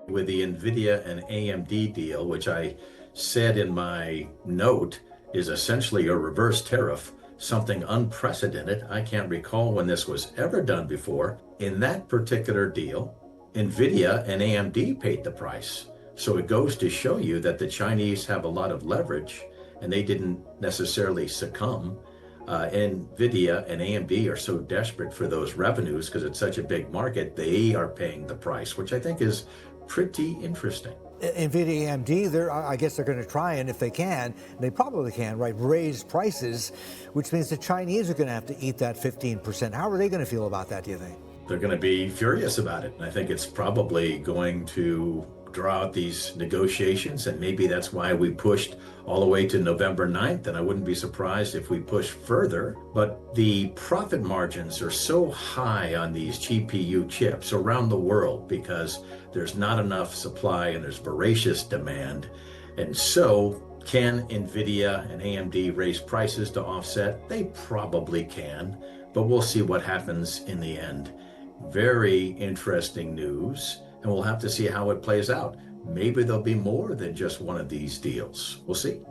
with the Nvidia and AMD deal, which I said in my note is essentially a reverse tariff, something unprecedented. I can't recall when this was ever done before. In that particular deal, Nvidia and AMD paid the price. So it goes to show you that the Chinese have a lot of leverage and they didn't necessarily succumb. Nvidia and AMD are so desperate for those revenues because it's such a big market, they are paying the price, which I think is pretty interesting. Nvidia AMD, I guess they're going to try, and if they can, they probably can, right, raise prices, which means the Chinese are going to have to eat that 15%. How are they going to feel about that, do you think? They're going to be furious about it. And I think it's probably going to draw out these negotiations, and maybe that's why we pushed all the way to November 9th, and I wouldn't be surprised if we push further. But the profit margins are so high on these GPU chips around the world because there's not enough supply and there's voracious demand. And so can Nvidia and AMD raise prices to offset? They probably can, but we'll see what happens in the end. Very interesting news, and we'll have to see how it plays out. Maybe there'll be more than just one of these deals. We'll see.